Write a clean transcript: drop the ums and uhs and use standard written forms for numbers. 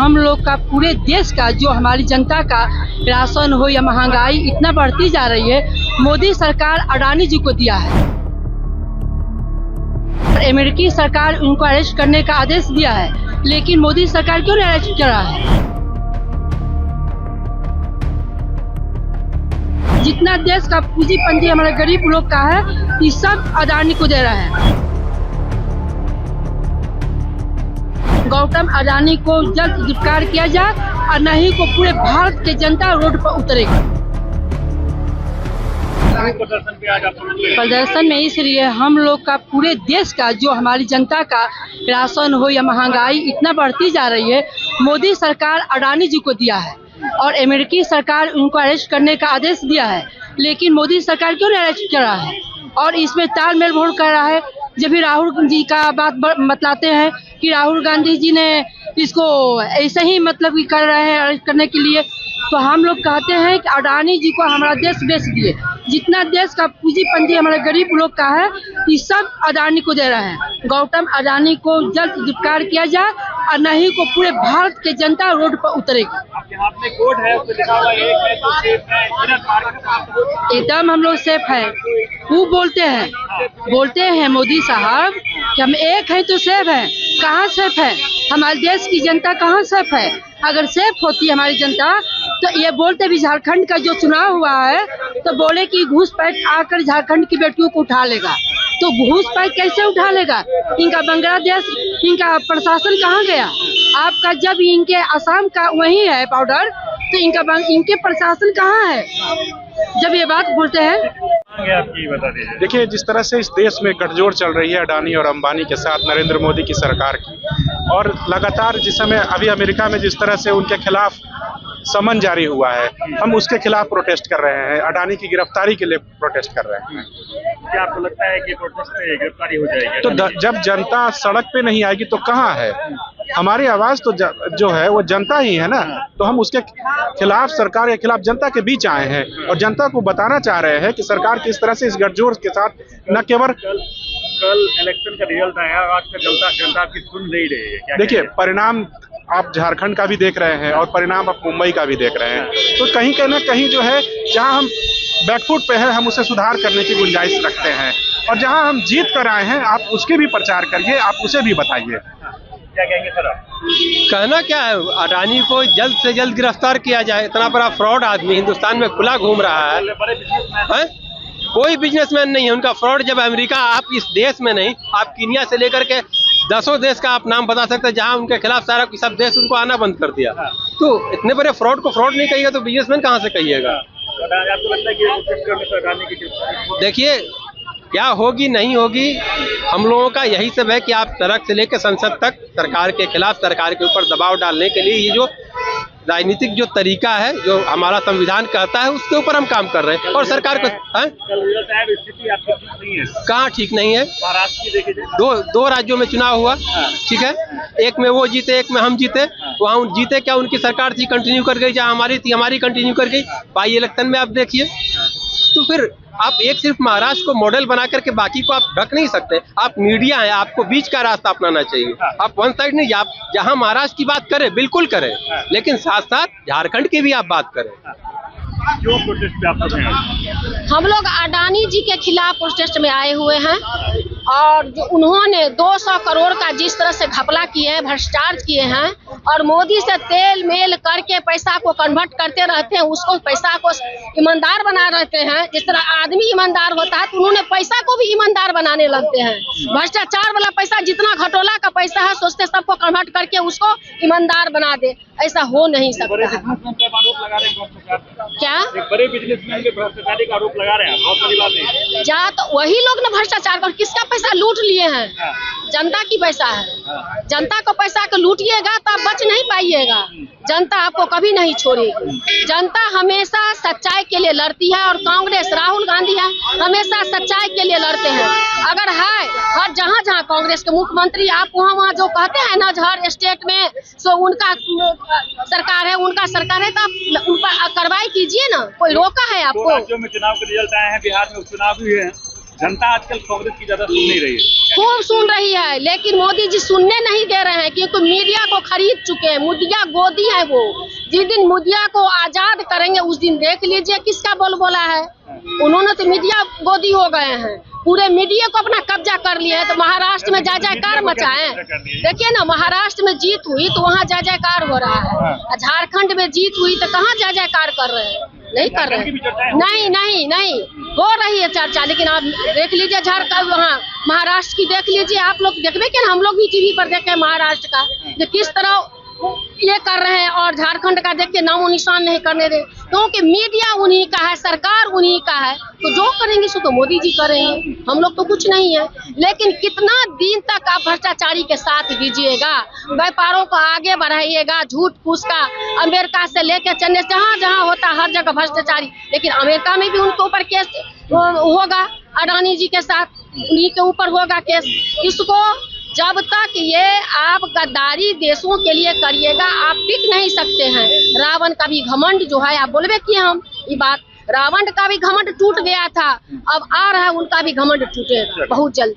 हम लोग का पूरे देश का जो हमारी जनता का राशन हो या महंगाई इतना बढ़ती जा रही है, मोदी सरकार अडानी जी को दिया है। अमेरिकी सरकार उनको अरेस्ट करने का आदेश दिया है, लेकिन मोदी सरकार क्यों नहीं अरेस्ट कर रहा है? जितना देश का पूंजीपति हमारे गरीब लोग का है, ये सब अडानी को दे रहा है। गौतम अडानी को जल्द गिरफ्तार किया जाए और नहीं को पूरे भारत के जनता रोड पर उतरेगा। प्रदर्शन में इसलिए हम लोग का पूरे देश का जो हमारी जनता का राशन हो या महंगाई इतना बढ़ती जा रही है, मोदी सरकार अडानी जी को दिया है और अमेरिकी सरकार उनको अरेस्ट करने का आदेश दिया है, लेकिन मोदी सरकार क्यों नहीं अरेस्ट कर रहा है? और इसमें तालमेल भोड़ कर रहा है। जब भी राहुल जी का बात बतलाते हैं कि राहुल गांधी जी ने इसको ऐसे ही मतलब कि कर रहे हैं अरेस्ट करने के लिए, तो हम लोग कहते हैं कि अडानी जी को हमारा देश बेच दिए। जितना देश का पूंजीपति हमारे गरीब लोग का है, ये सब अडानी को दे रहे हैं। गौतम अडानी को जल्द गिरफ्तार किया जाए और नहीं को पूरे भारत के जनता रोड पर उतरेगी। आपके हाथ में कोड है, उस पे लिखा हुआ है एक है तो सेफ है, एकदम हम लोग सेफ है। वो बोलते हैं मोदी साहब कि हम एक हैं तो सेफ है। कहाँ सेफ है? हमारे देश की जनता कहाँ सेफ है? अगर सेफ होती हमारी जनता तो ये बोलते भी झारखंड का जो चुनाव हुआ है तो बोले कि घूसपैठ आकर झारखंड की बेटियों को उठा लेगा। तो घूसपैठ कैसे उठा लेगा? इनका बांग्लादेश, इनका प्रशासन कहाँ गया? आपका जब इनके असम का वही है पाउडर, तो इनके प्रशासन कहाँ है जब ये बात बोलते हैं? देखिए, जिस तरह से इस देश में गठजोड़ चल रही है अडानी और अंबानी के साथ नरेंद्र मोदी की सरकार की, और लगातार जिस समय अभी अमेरिका में जिस तरह से उनके खिलाफ समन जारी हुआ है, हम उसके खिलाफ प्रोटेस्ट कर रहे हैं, अडानी की गिरफ्तारी के लिए प्रोटेस्ट कर रहे हैं। क्या आपको लगता है कि प्रोटेस्ट पे गिरफ्तारी हो जाएगी? तो जब जनता सड़क पे नहीं आएगी तो कहाँ है? हमारी आवाज तो जो है वो जनता ही है ना। तो हम उसके खिलाफ, सरकार के खिलाफ जनता के बीच आए हैं और जनता को बताना चाह रहे हैं कि सरकार किस तरह से इस गठजोड़ के साथ न केवल कल इलेक्शन का रिजल्ट आया, आज का जनता आपकी सुन नहीं रही है। देखिए, परिणाम आप झारखंड का भी देख रहे हैं और परिणाम आप मुंबई का भी देख रहे हैं। तो कहीं ना कहीं जो है, जहां हम बैकफुट पे है, हम उसे सुधार करने की गुंजाइश रखते हैं, और जहां हम जीत कर आए हैं आप उसके भी प्रचार करिए, आप उसे भी बताइए। क्या कहेंगे सर आप? कहना क्या है, अडानी को जल्द से जल्द गिरफ्तार किया जाए। इतना बड़ा फ्रॉड आदमी हिंदुस्तान में खुला घूम रहा है। कोई बिजनेसमैन नहीं है उनका फ्रॉड। जब अमेरिका, आप इस देश में नहीं, आप कीनिया से लेकर के दसों देश का आप नाम बता सकते हैं जहां उनके खिलाफ सारा सब देश उनको आना बंद कर दिया। तो इतने बड़े फ्रॉड को फ्रॉड नहीं कहिएगा तो बिजनेसमैन कहां से कहिएगा? आपको लगता है कि देखिए, क्या होगी नहीं होगी, हम लोगों का यही सब है कि आप सड़क से लेकर संसद तक सरकार के खिलाफ, सरकार के ऊपर दबाव डालने के लिए ये जो राजनीतिक जो तरीका है, जो हमारा संविधान कहता है, उसके ऊपर हम काम कर रहे हैं। और सरकार को कहाँ ठीक नहीं है? महाराष्ट्र की देखिए, दो राज्यों में चुनाव हुआ, ठीक है, एक में वो जीते, एक में हम जीते। वहाँ जीते क्या, उनकी सरकार थी कंटिन्यू कर गई, जहाँ हमारी थी हमारी कंटिन्यू कर गई। बाई इलेक्शन में आप देखिए, तो फिर आप एक सिर्फ महाराष्ट्र को मॉडल बना करके बाकी को आप ढक नहीं सकते। आप मीडिया है, आपको बीच का रास्ता अपनाना चाहिए। आप वन साइड नहीं, आप जहां महाराष्ट्र की बात करें बिल्कुल करें, लेकिन साथ साथ झारखंड की भी आप बात करें। क्यों प्रोटेस्ट पे आप लोग हैं? हम लोग अडानी जी के खिलाफ प्रोटेस्ट में आए हुए हैं, और जो उन्होंने 200 करोड़ का जिस तरह से घपला किए हैं, भ्रष्टाचार किए हैं, और मोदी से तेल मेल करके पैसा को कन्वर्ट करते रहते हैं, उसको पैसा को ईमानदार बना रहते हैं। जिस तरह आदमी ईमानदार होता है तो उन्होंने पैसा को भी ईमानदार बनाने लगते हैं। भ्रष्टाचार वाला पैसा, जितना घटोला का पैसा है, सोचते सबको कन्वर्ट करके उसको ईमानदार बना दे। ऐसा हो नहीं सकता है। क्या एक बड़े बिजनेसमैन पे भ्रष्टाचारी का आरोप लगा रहे हैं? बहुत बड़ी बात है। जा तो वही लोग ना भ्रष्टाचार कर, किसका पैसा लूट लिए हैं? जनता की पैसा है। जनता को पैसा को लूटिएगा तो आप बच नहीं पाइएगा। जनता आपको कभी नहीं छोड़ेगी। जनता हमेशा सच्चाई के लिए लड़ती है, और कांग्रेस, राहुल गांधी है, हमेशा सच्चाई के लिए लड़ते हैं। अगर है हर जहाँ जहाँ कांग्रेस के मुख्यमंत्री, आप वहाँ जो कहते हैं ना, हर स्टेट में सो उनका सरकार है, उनका सरकार है, तो आप उन पर कार्रवाई कीजिए ना। कोई रोका है आपको? राज्यों में चुनाव के रिजल्ट आए हैं, बिहार में उपचुनाव भी है। जनता आजकल कांग्रेस की ज्यादा सुन नहीं रही है। खूब सुन रही है, लेकिन मोदी जी सुनने नहीं दे रहे हैं, क्योंकि मीडिया को खरीद चुके हैं। मीडिया गोदी है वो। जिस दिन मीडिया को आजाद करेंगे उस दिन देख लीजिए किसका बोल बोला है। उन्होंने तो मीडिया गोदी हो गए हैं, पूरे मीडिया को अपना कब्जा कर लिया है। तो महाराष्ट्र में जय जयकार मचा है। देखिए ना, महाराष्ट्र में जीत हुई तो वहाँ जय जयकार हो रहा है, झारखंड में जीत हुई तो कहाँ जय जयकार कर रहे हैं? नहीं कर रहे हैं। नहीं नहीं नहीं हो रही है चर्चा, लेकिन आप देख लीजिए झारखंड, वहाँ महाराष्ट्र की देख लीजिए। आप लोग देखबे कि हम लोग भी टीवी पर देखे महाराष्ट्र का जो किस तरह ये कर रहे हैं, और झारखंड का देख के नामो निशान नहीं करने दे, क्योंकि मीडिया उन्हीं का है, सरकार उन्हीं का है। तो जो करेंगे सो तो मोदी जी करेंगे, हम लोग तो कुछ नहीं है। लेकिन कितना दिन तक आप भ्रष्टाचारी के साथ दीजिएगा? व्यापारों को आगे बढ़ाइएगा, झूठ फूस का अमेरिका से लेकर चेन्नई, जहाँ जहाँ होता हर जगह भ्रष्टाचारी। लेकिन अमेरिका में भी उनके ऊपर केस होगा, अडानी जी के साथ उन्हीं के ऊपर होगा केस। इसको जब तक ये आप गद्दारी देशों के लिए करिएगा, आप टिक नहीं सकते हैं। रावण का भी घमंड जो है, आप बोलबे किए हम ये बात, रावण का भी घमंड टूट गया था, अब आ रहा है उनका भी घमंड टूटेगा बहुत जल्द।